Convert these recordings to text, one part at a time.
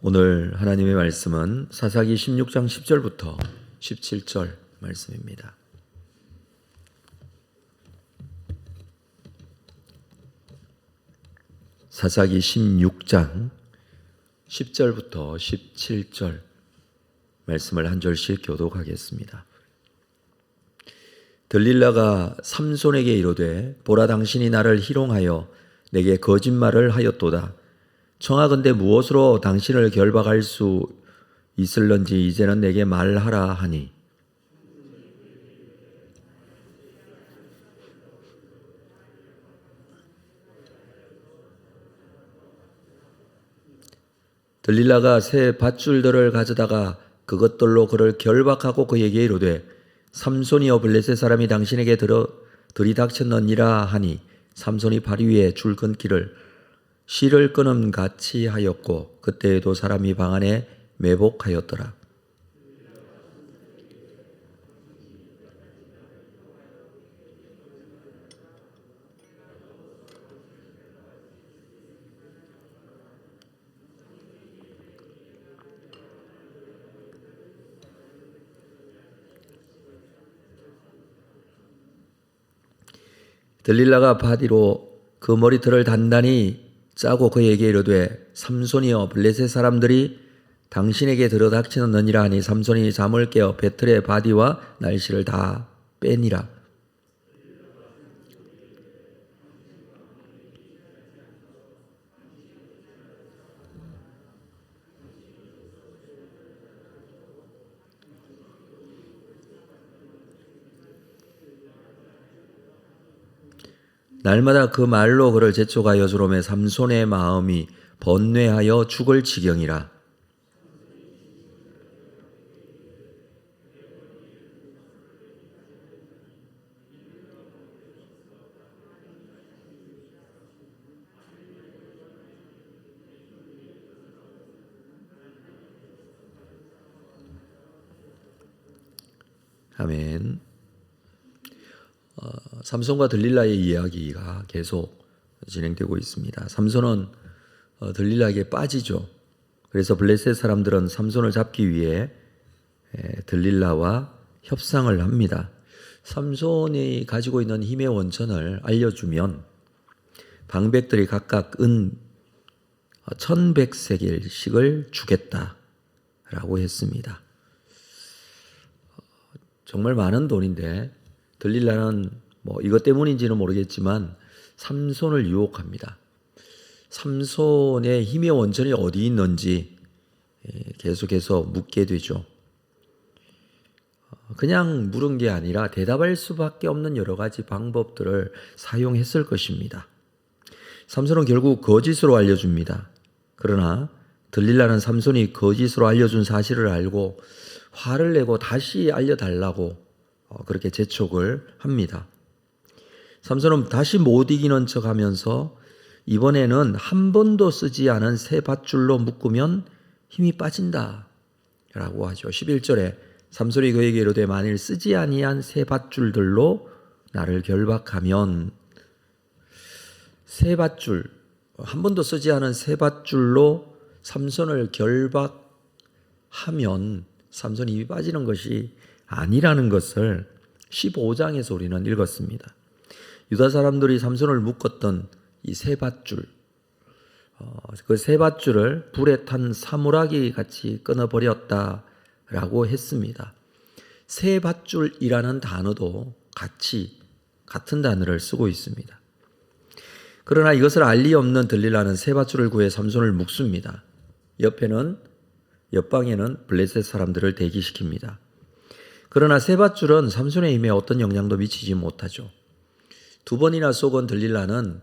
오늘 하나님의 말씀은 사사기 16장 10절부터 17절 말씀입니다. 사사기 16장 10절부터 17절 말씀을 한 절씩 교독하겠습니다. 들릴라가 삼손에게 이르되 보라, 당신이 나를 희롱하여 내게 거짓말을 하였도다. 청하건대 무엇으로 당신을 결박할 수 있을런지 이제는 내게 말하라 하니, 들릴라가 새 밧줄들을 가져다가 그것들로 그를 결박하고 그에게 이르되 삼손이여, 블레셋 사람이 당신에게 들이닥쳤느니라 하니, 삼손이 바리 위에 줄 끊기를 실을 끊음 같이 하였고 그때에도 사람이 방 안에 매복하였더라. 들릴라가 바디로 그 머리털을 단단히 짜고 그에게 이르되 삼손이여, 블레셋 사람들이 당신에게 들어닥치느니라 하니, 삼손이 잠을 깨어 배틀의 바디와 날씨를 다 빼니라. 날마다 그 말로 그를 재촉하여 주로매 삼손의 마음이 번뇌하여 죽을 지경이라. 아멘. 삼손과 들릴라의 이야기가 계속 진행되고 있습니다. 삼손은 들릴라에게 빠지죠. 그래서 블레셋 사람들은 삼손을 잡기 위해 들릴라와 협상을 합니다. 삼손이 가지고 있는 힘의 원천을 알려주면 방백들이 각각 은 1100세겔씩을 주겠다라고 했습니다. 정말 많은 돈인데 들릴라는 이것 때문인지는 모르겠지만 삼손을 유혹합니다. 삼손의 힘의 원천이 어디 있는지 계속해서 묻게 되죠. 그냥 물은 게 아니라 대답할 수밖에 없는 여러 가지 방법들을 사용했을 것입니다. 삼손은 결국 거짓으로 알려줍니다. 그러나 들릴라는 삼손이 거짓으로 알려준 사실을 알고 화를 내고 다시 알려달라고 그렇게 재촉을 합니다. 삼손은 다시 못 이기는 척하면서 이번에는 한 번도 쓰지 않은 새 밧줄로 묶으면 힘이 빠진다 라고 하죠. 11절에 삼손이 그에게 이르되 만일 쓰지 아니한 새 밧줄들로 나를 결박하면, 새 밧줄, 한 번도 쓰지 않은 새 밧줄로 삼손을 결박하면 삼손이 힘이 빠지는 것이 아니라는 것을 15장에서 우리는 읽었습니다. 유다 사람들이 삼손을 묶었던 이 새 밧줄, 그 새 밧줄을 불에 탄 사물하기 같이 끊어버렸다라고 했습니다. 새 밧줄이라는 단어도 같은 단어를 쓰고 있습니다. 그러나 이것을 알 리 없는 들릴라는 새 밧줄을 구해 삼손을 묶습니다. 옆방에는 블레셋 사람들을 대기시킵니다. 그러나 새 밧줄은 삼손의 힘에 어떤 영향도 미치지 못하죠. 두 번이나 쏘건 들릴라는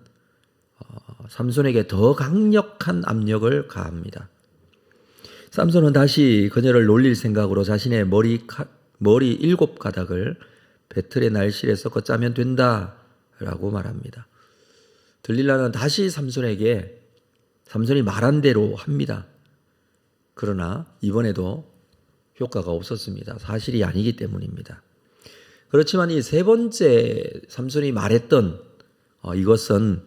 삼손에게 더 강력한 압력을 가합니다. 삼손은 다시 그녀를 놀릴 생각으로 자신의 머리 7가닥을 배틀의 날실에 섞어 짜면 된다라고 말합니다. 들릴라는 다시 삼손이 말한 대로 합니다. 그러나 이번에도 효과가 없었습니다. 사실이 아니기 때문입니다. 그렇지만 이 세 번째 삼손이 말했던 이것은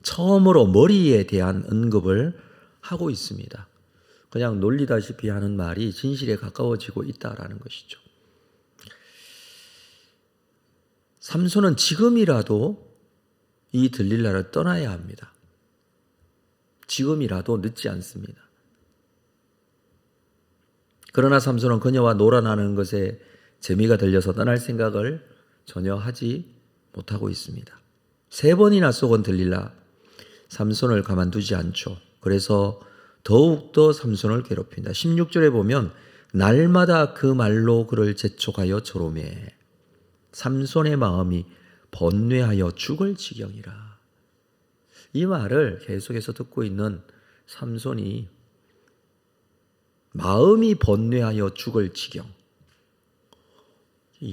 처음으로 머리에 대한 언급을 하고 있습니다. 그냥 놀리다시피 하는 말이 진실에 가까워지고 있다라는 것이죠. 삼손은 지금이라도 이 들릴라를 떠나야 합니다. 지금이라도 늦지 않습니다. 그러나 삼손은 그녀와 놀아나는 것에 재미가 들려서 떠날 생각을 전혀 하지 못하고 있습니다. 3번이나 속은 들릴라 삼손을 가만두지 않죠. 그래서 더욱더 삼손을 괴롭힌다. 16절에 보면 날마다 그 말로 그를 재촉하여 조롱해 삼손의 마음이 번뇌하여 죽을 지경이라. 이 말을 계속해서 듣고 있는 삼손이 마음이 번뇌하여 죽을 지경.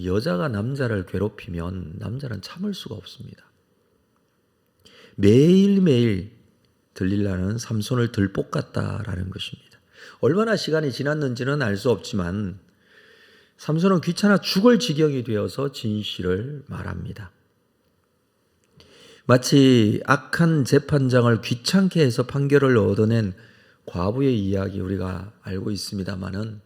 여자가 남자를 괴롭히면 남자는 참을 수가 없습니다. 매일매일 들릴라는 삼손을 들볶았다라는 것입니다. 얼마나 시간이 지났는지는 알 수 없지만 삼손은 귀찮아 죽을 지경이 되어서 진실을 말합니다. 마치 악한 재판장을 귀찮게 해서 판결을 얻어낸 과부의 이야기 우리가 알고 있습니다마는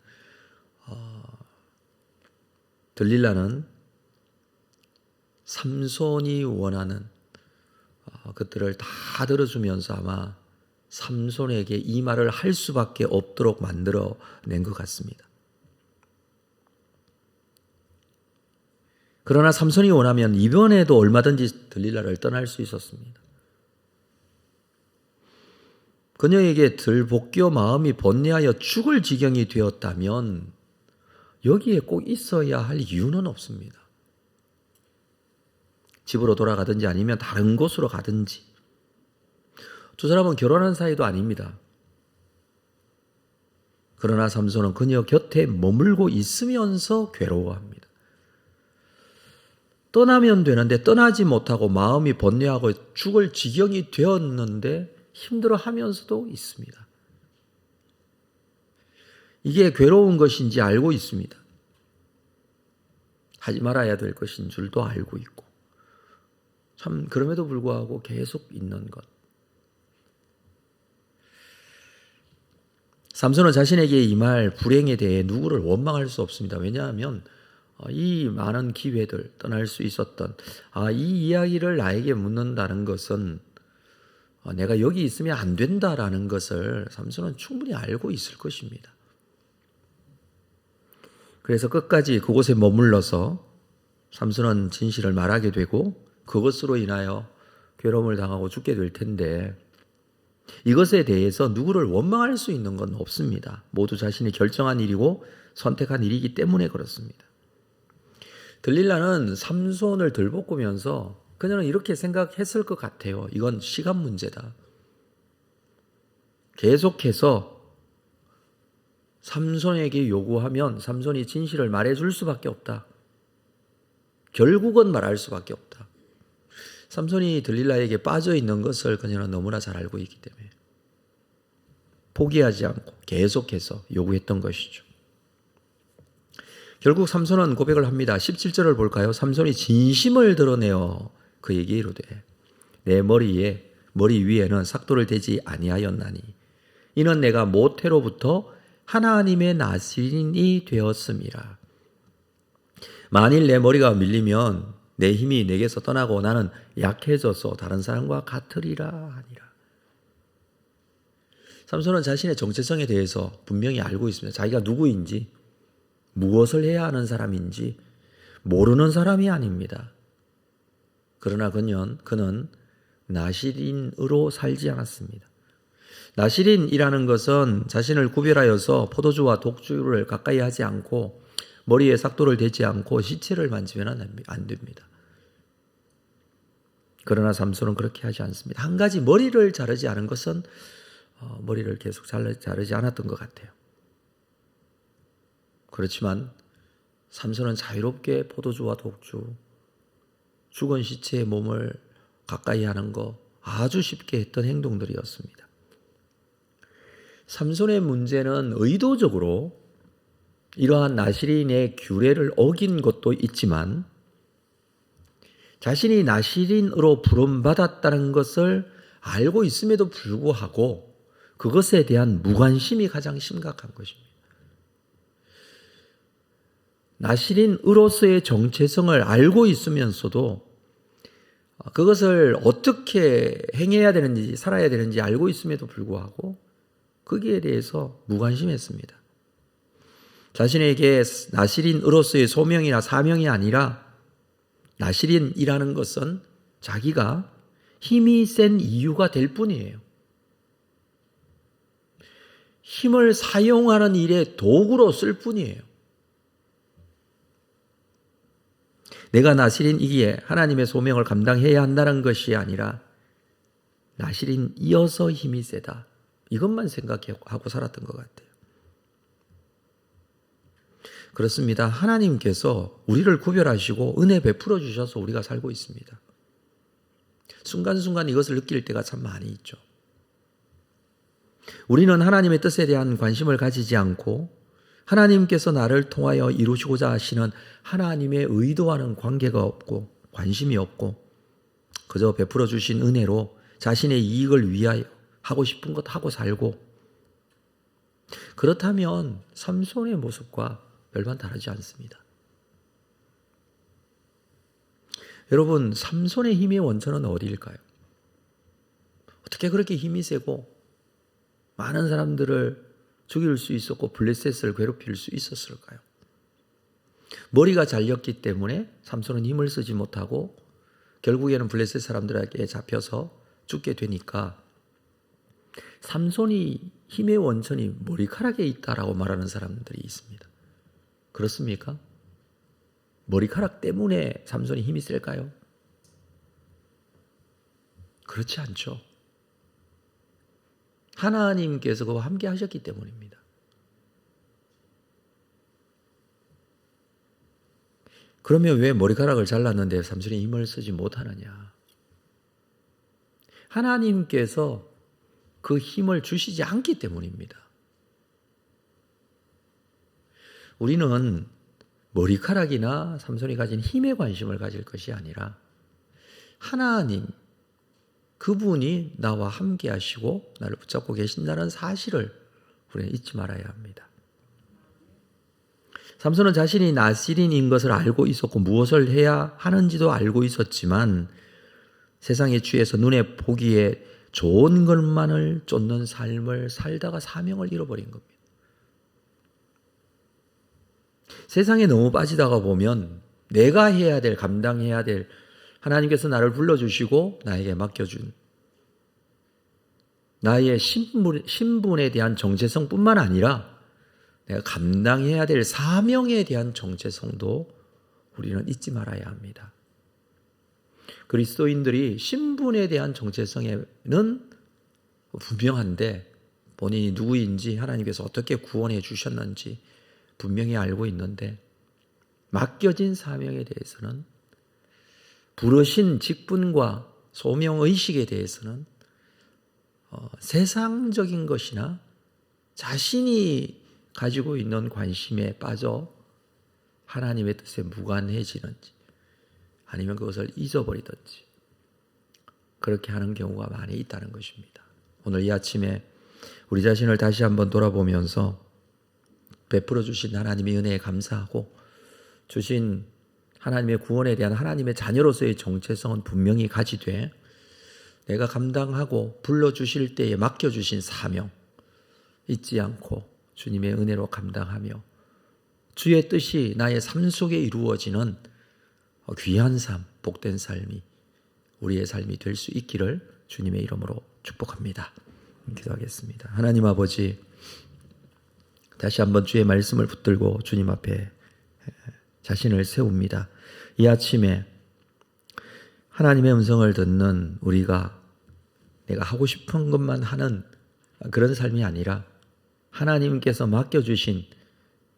들릴라는 삼손이 원하는 것들을 다 들어주면서 아마 삼손에게 이 말을 할 수밖에 없도록 만들어낸 것 같습니다. 그러나 삼손이 원하면 이번에도 얼마든지 들릴라를 떠날 수 있었습니다. 그녀에게 들볶여 마음이 번뇌하여 죽을 지경이 되었다면 여기에 꼭 있어야 할 이유는 없습니다. 집으로 돌아가든지 아니면 다른 곳으로 가든지. 두 사람은 결혼한 사이도 아닙니다. 그러나 삼손은 그녀 곁에 머물고 있으면서 괴로워합니다. 떠나면 되는데 떠나지 못하고 마음이 번뇌하고 죽을 지경이 되었는데 힘들어하면서도 있습니다. 이게 괴로운 것인지 알고 있습니다. 하지 말아야 될 것인 줄도 알고 있고 참 그럼에도 불구하고 계속 있는 것. 삼손은 자신에게 임할 불행에 대해 누구를 원망할 수 없습니다. 왜냐하면 이 많은 기회들 떠날 수 있었던 이 이야기를 나에게 묻는다는 것은 내가 여기 있으면 안 된다라는 것을 삼손은 충분히 알고 있을 것입니다. 그래서 끝까지 그곳에 머물러서 삼손은 진실을 말하게 되고 그것으로 인하여 괴로움을 당하고 죽게 될 텐데 이것에 대해서 누구를 원망할 수 있는 건 없습니다. 모두 자신이 결정한 일이고 선택한 일이기 때문에 그렇습니다. 들릴라는 삼손을 들볶으면서 그녀는 이렇게 생각했을 것 같아요. 이건 시간 문제다. 계속해서 삼손에게 요구하면 삼손이 진실을 말해줄 수밖에 없다. 결국은 말할 수밖에 없다. 삼손이 들릴라에게 빠져 있는 것을 그녀는 너무나 잘 알고 있기 때문에 포기하지 않고 계속해서 요구했던 것이죠. 결국 삼손은 고백을 합니다. 17절을 볼까요? 삼손이 진심을 드러내어 그에게 이르되 내 머리 위에는 삭도를 대지 아니하였나니 이는 내가 모태로부터 하나님의 나시린이 되었음이라. 만일 내 머리가 밀리면 내 힘이 내게서 떠나고 나는 약해져서 다른 사람과 같으리라 하니라. 삼손은 자신의 정체성에 대해서 분명히 알고 있습니다. 자기가 누구인지 무엇을 해야 하는 사람인지 모르는 사람이 아닙니다. 그러나 그는 나시린으로 살지 않았습니다. 나시린이라는 것은 자신을 구별하여서 포도주와 독주를 가까이 하지 않고 머리에 삭도를 대지 않고 시체를 만지면 안 됩니다. 그러나 삼손은 그렇게 하지 않습니다. 한 가지 머리를 자르지 않은 것은 머리를 계속 자르지 않았던 것 같아요. 그렇지만 삼손은 자유롭게 포도주와 독주, 죽은 시체의 몸을 가까이 하는 거 아주 쉽게 했던 행동들이었습니다. 삼손의 문제는 의도적으로 이러한 나시린의 규례를 어긴 것도 있지만 자신이 나시린으로 부름받았다는 것을 알고 있음에도 불구하고 그것에 대한 무관심이 가장 심각한 것입니다. 나실인으로서의 정체성을 알고 있으면서도 그것을 어떻게 행해야 되는지 살아야 되는지 알고 있음에도 불구하고 거기에 대해서 무관심했습니다. 자신에게 나실인으로서의 소명이나 사명이 아니라 나실인이라는 것은 자기가 힘이 센 이유가 될 뿐이에요. 힘을 사용하는 일에 도구로 쓸 뿐이에요. 내가 나실인이기에 하나님의 소명을 감당해야 한다는 것이 아니라 나실인이어서 힘이 세다. 이것만 생각하고 살았던 것 같아요. 그렇습니다. 하나님께서 우리를 구별하시고 은혜 베풀어 주셔서 우리가 살고 있습니다. 순간순간 이것을 느낄 때가 참 많이 있죠. 우리는 하나님의 뜻에 대한 관심을 가지지 않고 하나님께서 나를 통하여 이루시고자 하시는 하나님의 의도와는 관계가 없고 관심이 없고 그저 베풀어 주신 은혜로 자신의 이익을 위하여 하고 싶은 것 하고 살고, 그렇다면 삼손의 모습과 별반 다르지 않습니다. 여러분, 삼손의 힘의 원천은 어디일까요? 어떻게 그렇게 힘이 세고 많은 사람들을 죽일 수 있었고 블레셋을 괴롭힐 수 있었을까요? 머리가 잘렸기 때문에 삼손은 힘을 쓰지 못하고 결국에는 블레셋 사람들에게 잡혀서 죽게 되니까 삼손이 힘의 원천이 머리카락에 있다라고 말하는 사람들이 있습니다. 그렇습니까? 머리카락 때문에 삼손이 힘이 셀까요? 그렇지 않죠. 하나님께서 그와 함께 하셨기 때문입니다. 그러면 왜 머리카락을 잘랐는데 삼손이 힘을 쓰지 못하느냐? 하나님께서 그 힘을 주시지 않기 때문입니다. 우리는 머리카락이나 삼손이 가진 힘에 관심을 가질 것이 아니라 하나님, 그분이 나와 함께 하시고 나를 붙잡고 계신다는 사실을 우리는 잊지 말아야 합니다. 삼손은 자신이 나실인인 것을 알고 있었고 무엇을 해야 하는지도 알고 있었지만 세상에 취해서 눈에 보기에 좋은 것만을 쫓는 삶을 살다가 사명을 잃어버린 겁니다. 세상에 너무 빠지다가 보면 내가 해야 될, 감당해야 될, 하나님께서 나를 불러주시고 나에게 맡겨준 나의 신분에 대한 정체성뿐만 아니라 내가 감당해야 될 사명에 대한 정체성도 우리는 잊지 말아야 합니다. 그리스도인들이 신분에 대한 정체성에는 분명한데 본인이 누구인지 하나님께서 어떻게 구원해 주셨는지 분명히 알고 있는데 맡겨진 사명에 대해서는, 부르신 직분과 소명의식에 대해서는 세상적인 것이나 자신이 가지고 있는 관심에 빠져 하나님의 뜻에 무관해지는지 아니면 그것을 잊어버리든지 그렇게 하는 경우가 많이 있다는 것입니다. 오늘 이 아침에 우리 자신을 다시 한번 돌아보면서 베풀어 주신 하나님의 은혜에 감사하고 주신 하나님의 구원에 대한 하나님의 자녀로서의 정체성은 분명히 가지되 내가 감당하고 불러주실 때에 맡겨주신 사명 잊지 않고 주님의 은혜로 감당하며 주의 뜻이 나의 삶 속에 이루어지는 귀한 삶, 복된 삶이 우리의 삶이 될 수 있기를 주님의 이름으로 축복합니다. 기도하겠습니다. 하나님 아버지, 다시 한번 주의 말씀을 붙들고 주님 앞에 자신을 세웁니다. 이 아침에 하나님의 음성을 듣는 우리가 내가 하고 싶은 것만 하는 그런 삶이 아니라 하나님께서 맡겨주신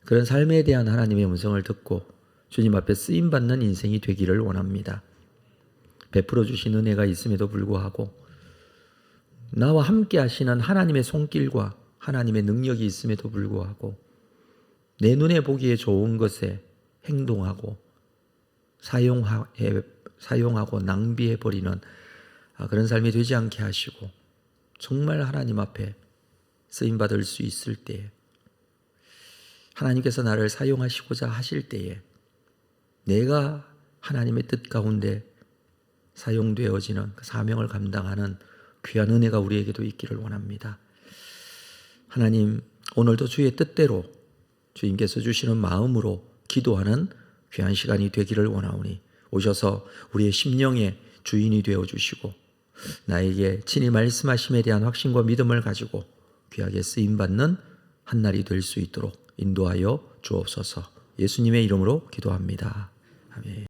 그런 삶에 대한 하나님의 음성을 듣고 주님 앞에 쓰임받는 인생이 되기를 원합니다. 베풀어 주신 은혜가 있음에도 불구하고 나와 함께 하시는 하나님의 손길과 하나님의 능력이 있음에도 불구하고 내 눈에 보기에 좋은 것에 행동하고 사용하고 낭비해버리는 그런 삶이 되지 않게 하시고 정말 하나님 앞에 쓰임받을 수 있을 때에, 하나님께서 나를 사용하시고자 하실 때에 내가 하나님의 뜻 가운데 사용되어지는 그 사명을 감당하는 귀한 은혜가 우리에게도 있기를 원합니다. 하나님, 오늘도 주의 뜻대로 주님께서 주시는 마음으로 기도하는 귀한 시간이 되기를 원하오니 오셔서 우리의 심령의 주인이 되어주시고 나에게 친히 말씀하심에 대한 확신과 믿음을 가지고 귀하게 쓰임받는 한날이 될 수 있도록 인도하여 주옵소서. 예수님의 이름으로 기도합니다. 아멘.